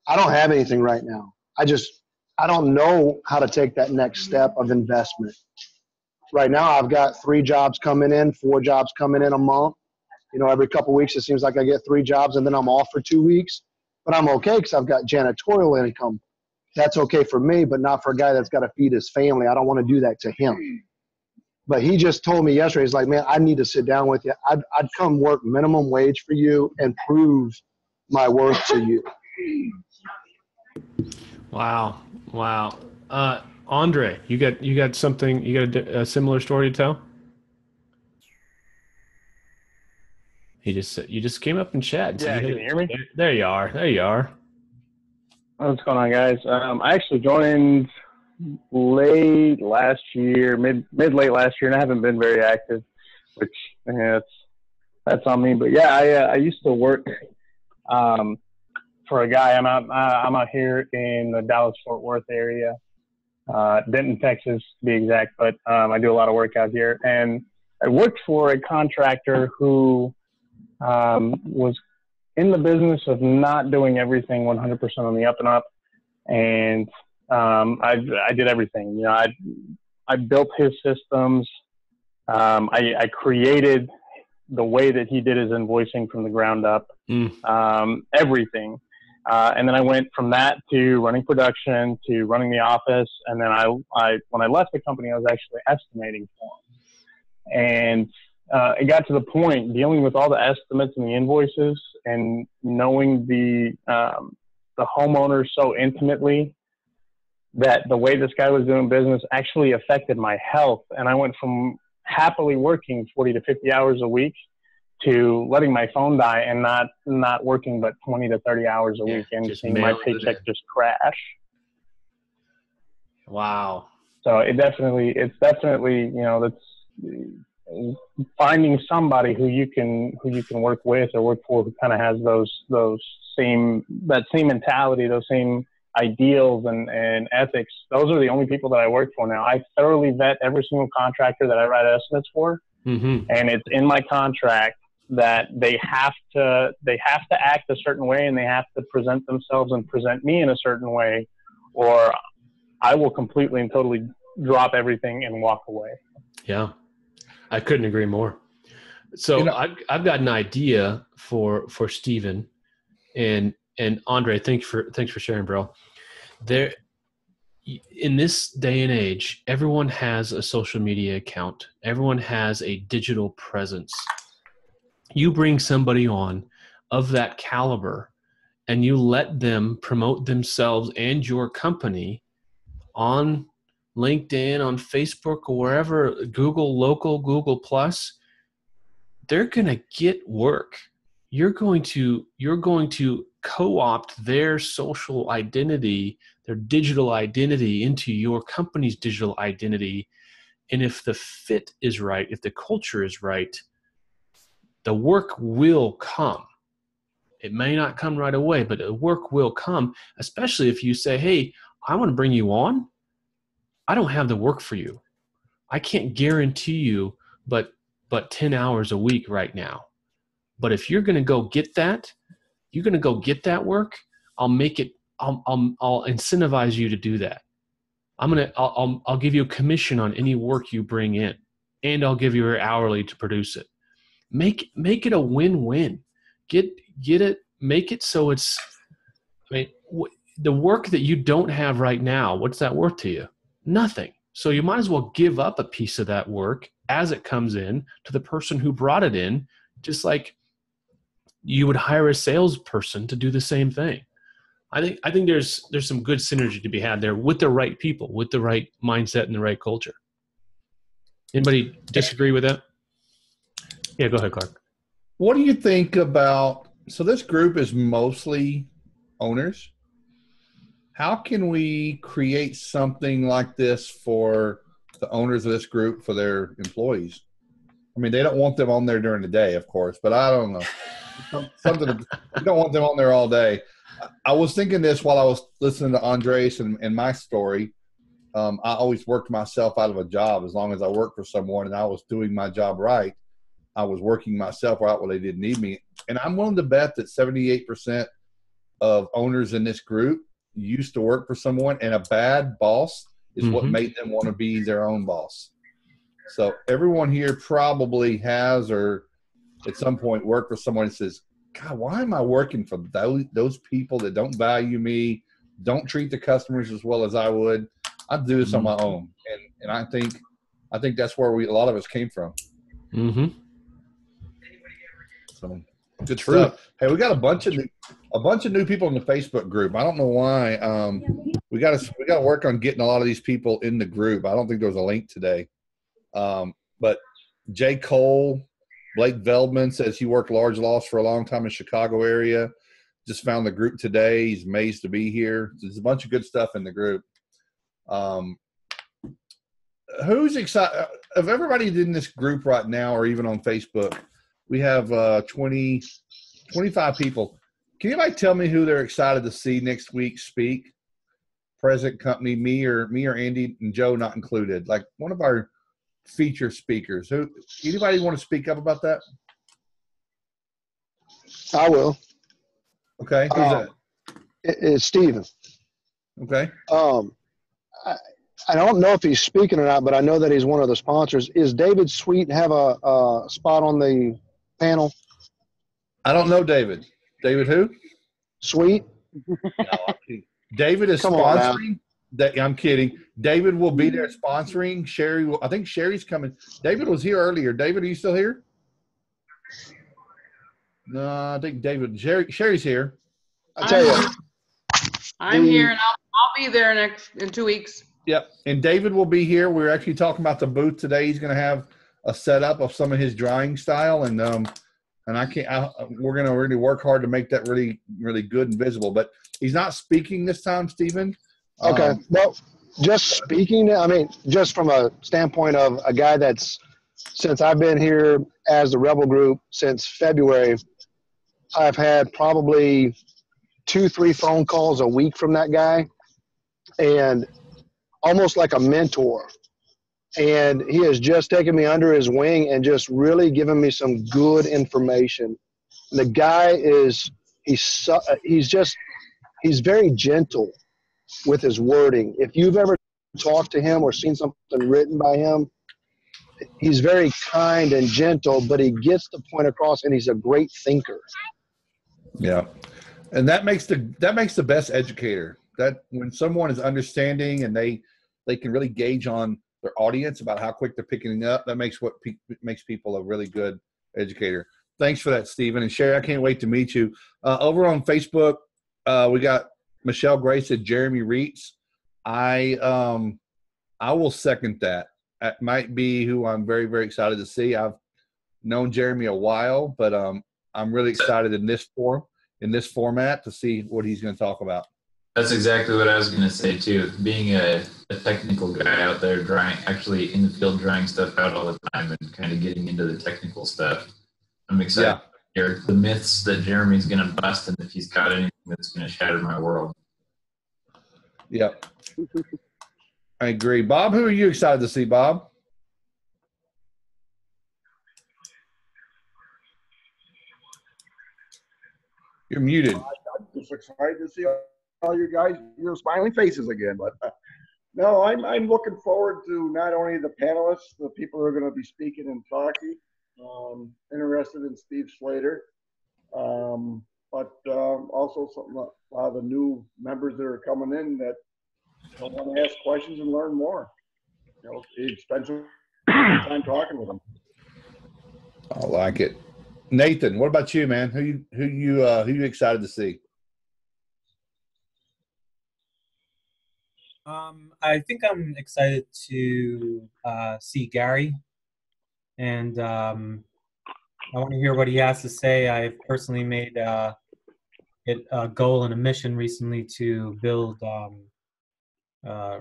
I don't have anything right now. I don't know how to take that next step of investment. Right now, I've got 3 jobs coming in, 4 jobs coming in a month. Every couple of weeks, it seems like I get 3 jobs, and then I'm off for 2 weeks. But I'm okay because I've got janitorial income. That's okay for me, but not for a guy that's got to feed his family. I don't want to do that to him. But he just told me yesterday, he's like, man, I need to sit down with you. I'd come work minimum wage for you and prove my worth to you. Wow. Andre, you got something? You got a similar story to tell? You just came up and chat. Yeah, can you hear me? There you are. What's going on, guys? I actually joined late last year, mid-late last year, and I haven't been very active, which that's on me. But yeah, I used to work for a guy. I'm out here in the Dallas-Fort Worth area, Denton, Texas, to be exact. But I do a lot of work out here, and I worked for a contractor who was in the business of not doing everything 100% on the up and up, and I did everything. I built his systems. I created the way that he did his invoicing from the ground up, everything. And then I went from that to running production to running the office. And then when I left the company, I was actually estimating for him. And it got to the point, dealing with all the estimates and the invoices and knowing the homeowners so intimately, that the way this guy was doing business actually affected my health. And I went from happily working 40 to 50 hours a week to letting my phone die and not working but 20 to 30 hours a week and seeing my paycheck just crash. Wow. So it's definitely, that's finding somebody who you can work with or work for, who kind of has that same mentality, those same ideals and ethics. Those are the only people that I work for now. I thoroughly vet every single contractor that I write estimates for, and it's in my contract that they have to act a certain way, and they have to present themselves and present me in a certain way, or I will completely and totally drop everything and walk away. Yeah, I couldn't agree more. So I've got an idea for Steven and Andre. Thanks for sharing, bro. There, in this day and age, everyone has a social media account. Everyone has a digital presence. You bring somebody on of that caliber, and you let them promote themselves and your company on LinkedIn, on Facebook, or wherever, Google Local, Google Plus, they're going to get work. You're going to co-opt their social identity, their digital identity into your company's digital identity. And if the fit is right, if the culture is right, the work will come. It may not come right away, but the work will come, especially if you say, hey, I want to bring you on. I don't have the work for you. I can't guarantee you but 10 hours a week right now. But if you're going to go get that, you're going to go get that work, I'll incentivize you to do that. I'll give you a commission on any work you bring in, and I'll give you your hourly to produce it. Make it a win-win. Get it, make it so it's, the work that you don't have right now, what's that worth to you? Nothing. So you might as well give up a piece of that work as it comes in to the person who brought it in, just like you would hire a salesperson to do the same thing. I think there's some good synergy to be had there with the right people, with the right mindset and the right culture. Anybody disagree with that? Yeah, go ahead, Clark. What do you think about, so this group is mostly owners. How can we create something like this for the owners of this group, for their employees? I mean, they don't want them on there during the day, of course, but I don't know. You don't want them on there all day. I was thinking this while I was listening to Andres and my story. I always worked myself out of a job. As long as I worked for someone and I was doing my job right, I was working myself out when they didn't need me. And I'm willing to bet that 78% of owners in this group used to work for someone, and a bad boss is what made them want to be their own boss. So everyone here probably has, or at some point worked for someone and says, God, why am I working for those people that don't value me, don't treat the customers as well as I would? I'd do this on my own. And I think that's where a lot of us came from. So good stuff. Hey, we got a bunch of new people in the Facebook group. I don't know why. We got to work on getting a lot of these people in the group. I don't think there was a link today. But Jay Cole, Blake Veldman says he worked large loss for a long time in Chicago area. Just found the group today. He's amazed to be here. There's a bunch of good stuff in the group. Who's excited of everybody in this group right now, or even on Facebook? We have 25 people. Can anybody tell me who they're excited to see next week speak? Present company, me or Andy and Joe not included. Like one of our feature speakers. Who? Anybody want to speak up about that? I will. Okay. Who's that? It's Steven. Okay. I don't know if he's speaking or not, but I know that he's one of the sponsors. Is David Sweet have a spot on the panel? I don't know David. David who? Sweet. No, David is sponsoring. I'm kidding. David will be there sponsoring. Sherry, I think Sherry's coming. David was here earlier. David, are you still here? No, I think Sherry's here. I tell you, I'm here, and I'll be there in 2 weeks. Yep, and David will be here. We're actually talking about the booth today. He's going to have a setup of some of his drying style, and we're going to really work hard to make that really, really good and visible. But he's not speaking this time, Stephen. Okay. Well, just speaking, I mean, just from a standpoint of a guy that's, since I've been here as the Rebel Group since February, I've had probably 2-3 phone calls a week from that guy, and almost like a mentor. And he has just taken me under his wing and just really given me some good information. The guy he's very gentle with his wording. If you've ever talked to him or seen something written by him, he's very kind and gentle, but he gets the point across, and he's a great thinker. Yeah. And that makes the best educator. That when someone is understanding and they can really gauge on their audience about how quick they're picking it up, that makes makes people a really good educator. Thanks for that, Stephen. And Sherry, I can't wait to meet you. Over on Facebook, We got Michelle Gray said Jeremy Reitz. I will second that. That might be who I'm very, very excited to see. I've known Jeremy a while, but I'm really excited in this format to see what he's going to talk about. That's exactly what I was going to say too. Being a technical guy out there actually in the field drying stuff out all the time and kind of getting into the technical stuff. I'm excited to hear the myths that Jeremy's going to bust and if he's got anything that's going to shatter my world. Yep. I agree. Bob, who are you excited to see, Bob? You're muted. I'm just excited to see all you guys, your smiling faces again. But no, I'm looking forward to not only the panelists, the people who are going to be speaking and talking. Interested in Steve Slater, but also a lot of the new members that are coming in that want to ask questions and learn more. You know, spend some time talking with them. I like it. Nathan, what about you, man? Who you excited to see? I think I'm excited to see Gary, and I want to hear what he has to say. I've personally made it a goal and a mission recently to build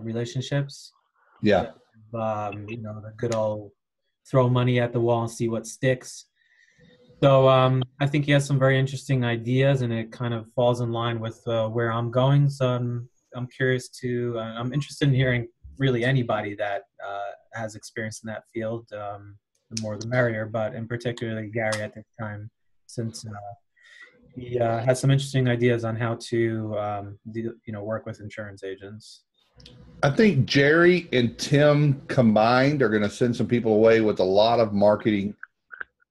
relationships. Yeah. You know, the good old throw money at the wall and see what sticks. So I think he has some very interesting ideas, and it kind of falls in line with where I'm going. So I'm curious to, I'm interested in hearing really anybody that has experience in that field. The more the merrier, but in particularly Gary at this time, since he has some interesting ideas on how to work with insurance agents. I think Jerry and Tim combined are going to send some people away with a lot of marketing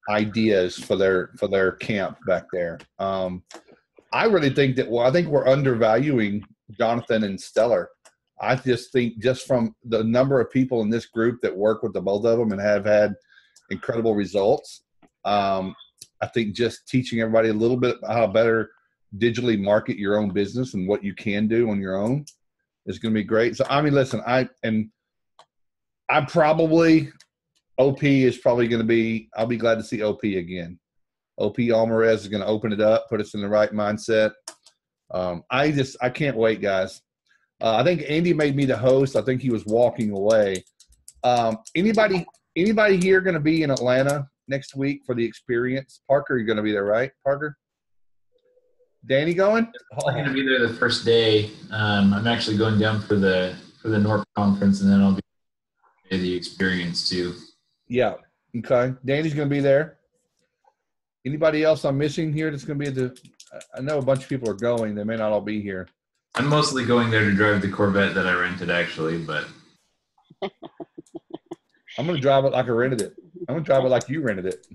ideas for their camp back there. I really think that, I think we're undervaluing Jonathan and Stellar. I just think just from the number of people in this group that work with the both of them and have had incredible results, I think just teaching everybody a little bit how to better digitally market your own business and what you can do on your own is going to be great. So, I mean, listen, OP is probably going to be, I'll be glad to see OP again. OP Alvarez is going to open it up, put us in the right mindset. I can't wait, guys. I think Andy made me the host. I think he was walking away. Anybody here going to be in Atlanta next week for the experience? Parker, you're going to be there, right? Parker? Danny going? I'm going to be there the first day. I'm actually going down for the North conference, and then I'll be at the experience too. Yeah. Okay. Danny's going to be there. Anybody else I'm missing here that's going to be I know a bunch of people are going. They may not all be here. I'm mostly going there to drive the Corvette that I rented, actually, but I'm going to drive it like I rented it. I'm going to drive it like you rented it.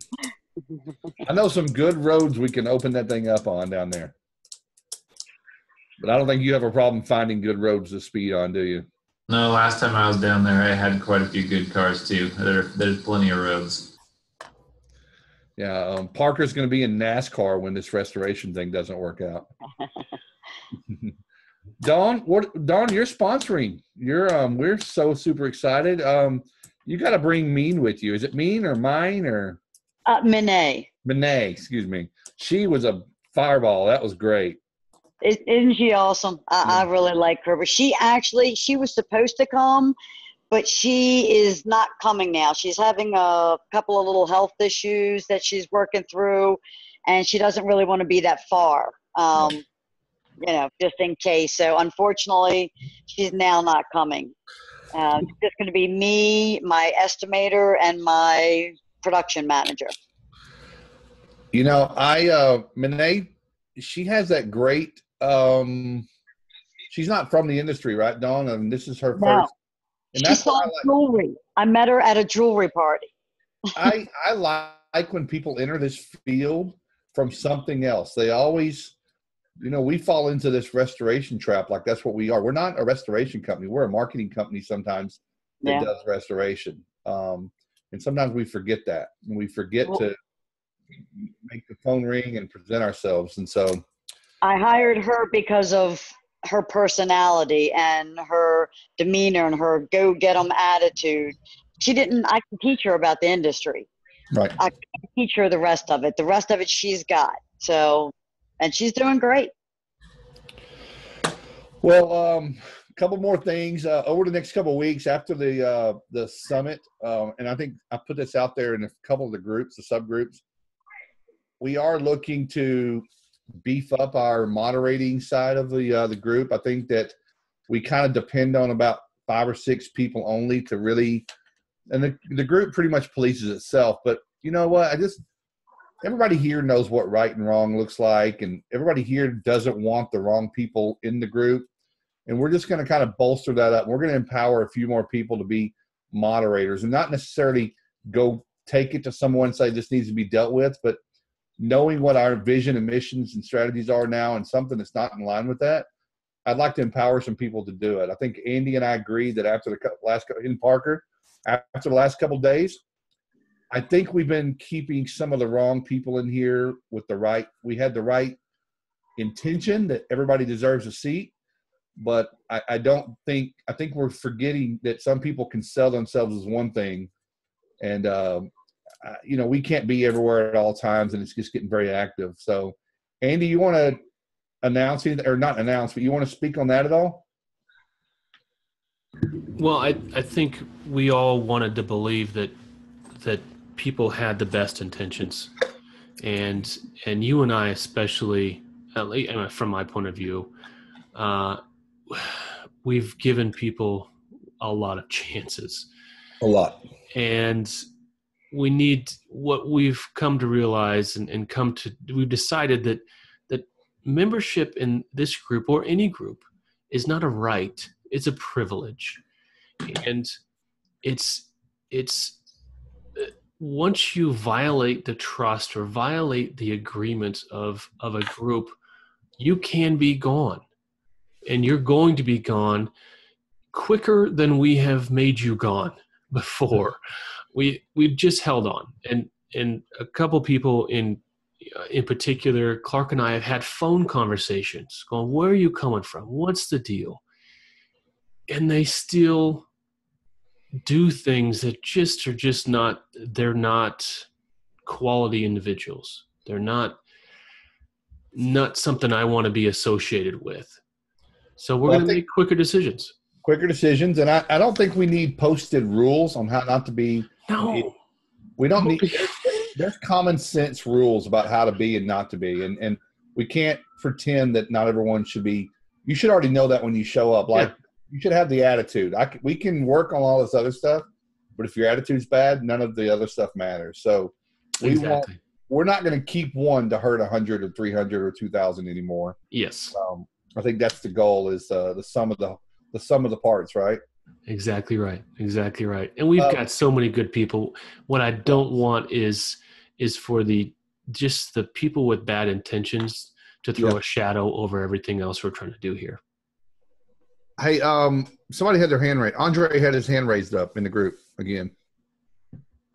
I know some good roads we can open that thing up on down there. But I don't think you have a problem finding good roads to speed on, do you? No, last time I was down there, I had quite a few good cars, too. There's plenty of roads. Yeah, Parker's going to be in NASCAR when this restoration thing doesn't work out. Dawn, you're sponsoring. We're so super excited. You got to bring Mean with you. Is it Mean or Mine or? Minay. Minay, excuse me. She was a fireball. That was great. Isn't she awesome? I really like her. But she was supposed to come, but she is not coming now. She's having a couple of little health issues that she's working through, and she doesn't really want to be that far, just in case. So unfortunately, she's now not coming. It's just going to be me, my estimator, and my production manager. Minay, she has that great, she's not from the industry, right, Dawn? And this is her first. And she sold jewelry. I met her at a jewelry party. I like when people enter this field from something else. They always, we fall into this restoration trap like that's what we are. We're not a restoration company. We're a marketing company sometimes that does restoration. And sometimes we forget that. And we forget to make the phone ring and present ourselves. And so I hired her because of her personality and her demeanor and her go-get-'em attitude. I can teach her about the industry. Right. I can teach her the rest of it. The rest of it she's got. So, and she's doing great. Well, a couple more things over the next couple of weeks after the summit, and I think I put this out there in a couple of the groups, the subgroups. We are looking to beef up our moderating side of the group. I think that we kind of depend on about 5 or 6 people only to really, and the group pretty much polices itself. But you know what? Everybody here knows what right and wrong looks like, and everybody here doesn't want the wrong people in the group. And we're just going to kind of bolster that up. We're going to empower a few more people to be moderators and not necessarily go take it to someone and say this needs to be dealt with, but knowing what our vision and missions and strategies are now and something that's not in line with that, I'd like to empower some people to do it. I think Andy and I agreed that after the last couple of days, I think we've been keeping some of the wrong people in here with we had the right intention that everybody deserves a seat, but I think we're forgetting that some people can sell themselves as one thing, and we can't be everywhere at all times, and it's just getting very active. So, Andy, you want to announce it, or not announce, but you want to speak on that at all? Well, I think we all wanted to believe that people had the best intentions, and you and I especially, at least from my point of view, we've given people a lot of chances. A lot. And we need, what we've come to realize we've decided that membership in this group or any group is not a right, it's a privilege. And it's once you violate the trust or violate the agreement of a group, you can be gone. And you're going to be gone quicker than we have made you gone before. We've just held on, and a couple people in particular, Clark and I have had phone conversations going, where are you coming from? What's the deal? And they still do things that are just not, they're not quality individuals. They're not something I want to be associated with. So we're going to make quicker decisions. And I don't think we need posted rules on how not to be. No. We don't need – there's common sense rules about how to be and not to be. And we can't pretend that not everyone should be – you should already know that when you show up. Like, you should have the attitude. We can work on all this other stuff, but if your attitude's bad, none of the other stuff matters. So we're not going to keep one to hurt 100 or 300 or 2,000 anymore. Yes. I think that's the goal, is the sum of the parts, right? Exactly right. Exactly right. And we've got so many good people. What I don't want is for just the people with bad intentions to throw a shadow over everything else we're trying to do here. Hey, somebody had their hand raised. Andre had his hand raised up in the group again.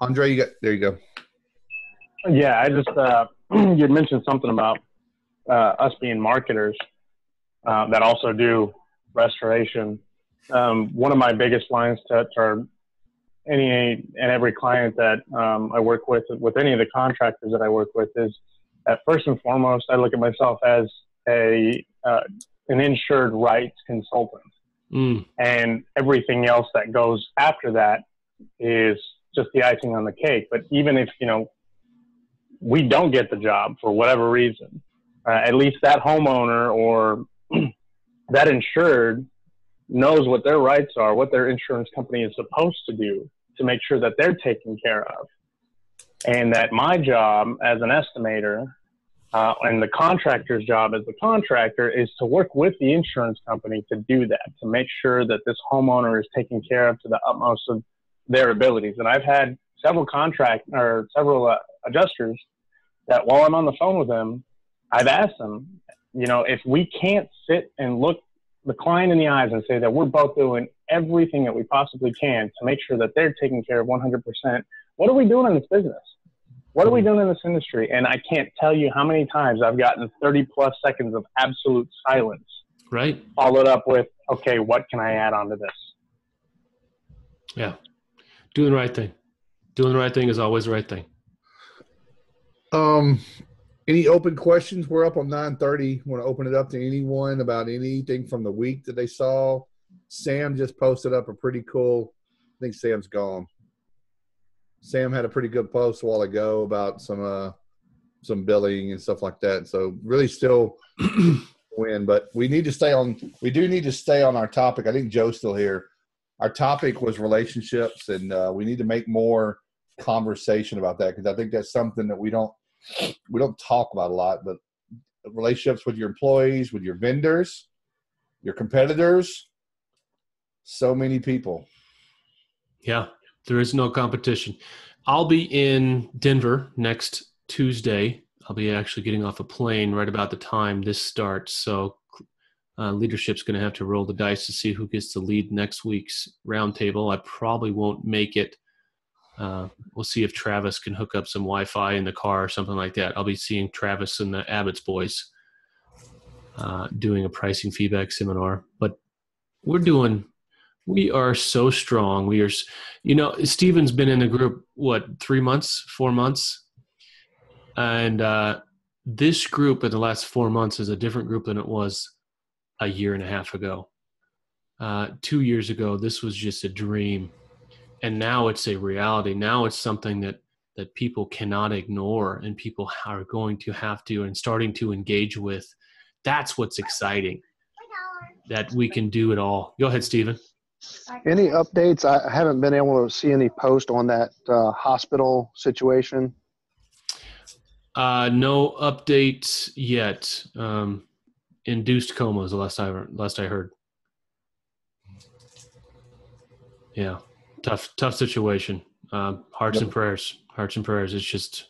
Andre, there you go. Yeah, I just you had mentioned something about us being marketers that also do restoration. One of my biggest lines to any and every client that I work with any of the contractors that I work with, is that first and foremost, I look at myself as an insured rights consultant. And everything else that goes after that is just the icing on the cake. But even if, we don't get the job for whatever reason, at least that homeowner or that insured knows what their rights are, what their insurance company is supposed to do to make sure that they're taken care of. And that my job as an estimator and the contractor's job as the contractor is to work with the insurance company to do that, to make sure that this homeowner is taken care of to the utmost of their abilities. And I've had several adjusters that while I'm on the phone with them, I've asked them, if we can't sit and look the client in the eyes and say that we're both doing everything that we possibly can to make sure that they're taken care of 100%, what are we doing in this business? What are we doing in this industry? And I can't tell you how many times I've gotten 30 plus seconds of absolute silence. Right. Followed up with, okay, what can I add onto this? Yeah. Doing the right thing. Doing the right thing is always the right thing. Any open questions? We're up on 9:30. Want to open it up to anyone about anything from the week that they saw? Sam just posted up a pretty cool, I think Sam's gone. Sam had a pretty good post a while ago about some billing and stuff like that. So really still win, but we do need to stay on our topic. I think Joe's still here. Our topic was relationships, and we need to make more conversation about that, because I think that's something that we don't talk about a lot, but relationships with your employees, with your vendors, your competitors, so many people. Yeah, there is no competition. I'll be in Denver next Tuesday. I'll be actually getting off a plane right about the time this starts. So leadership's going to have to roll the dice to see who gets to lead next week's roundtable. I probably won't make it. We'll see if Travis can hook up some Wi-Fi in the car or something like that. I'll be seeing Travis and the Abbott's boys doing a pricing feedback seminar. But we are so strong. We are, Steven's been in the group, 3 months, 4 months? And this group in the last 4 months is a different group than it was a year and a half ago. 2 years ago, this was just a dream. And now it's a reality. Now it's something that people cannot ignore, and people are going to have to and starting to engage with. That's what's exciting, that we can do it all. Go ahead, Stephen. Any updates? I haven't been able to see any post on that hospital situation. No updates yet. Induced coma is the last I heard. Yeah. Tough situation. Hearts and prayers. It's just,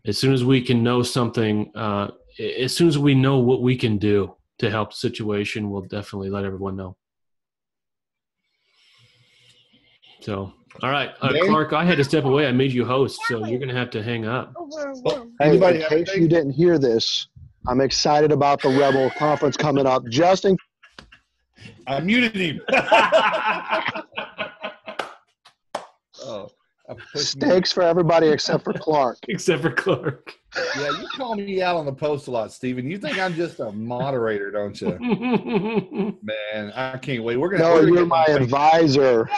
as soon as we can know something, as soon as we know what we can do to help the situation, we'll definitely let everyone know. So, all right, Clark, I had to step away. I made you host, so you're going to have to hang up. Hey, in case you didn't hear this, I'm excited about the Rebel conference coming up. I muted him. Steaks for everybody except for Clark. Except for Clark. Yeah, you call me out on the post a lot, Steven. You think I'm just a moderator, don't you? Man, I can't wait. You're my advisor.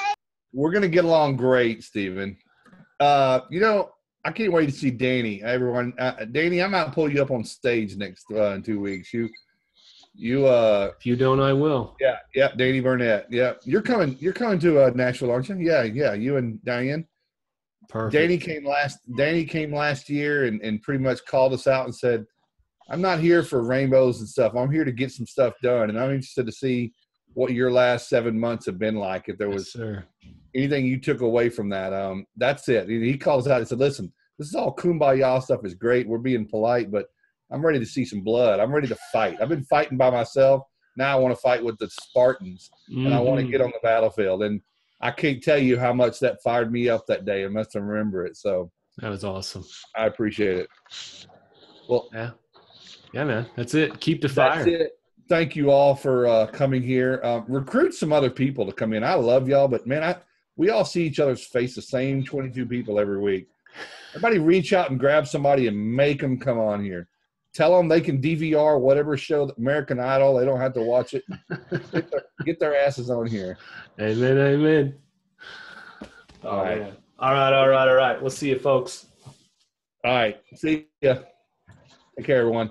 We're gonna get along great, Steven. I can't wait to see Danny. Everyone, Danny, I might pull you up on stage next in 2 weeks. You if you don't, I will. Yeah, Danny Burnett. Yeah, you're coming to Nashville, aren't you? Yeah, you and Diane. Perfect. Danny came last year and pretty much called us out and said, "I'm not here for rainbows and stuff. I'm here to get some stuff done, and I'm interested to see what your last 7 months have been like. If there was anything you took away from that, that's it." He called us out and said, "Listen, this is all kumbaya stuff is great. We're being polite, but I'm ready to see some blood. I'm ready to fight. I've been fighting by myself. Now I want to fight with the Spartans, and I want to get on the battlefield." And I can't tell you how much that fired me up that day. I must remember it. So that was awesome. I appreciate it. Well, yeah, man. That's it. Keep the fire. That's it. Thank you all for coming here. Recruit some other people to come in. I love y'all, but man, we all see each other's face, the same 22 people every week. Everybody reach out and grab somebody and make them come on here. Tell them they can DVR whatever show, American Idol. They don't have to watch it. Get their asses on here. Amen. All right. Man. All right. We'll see you, folks. All right. See ya. Take care, everyone.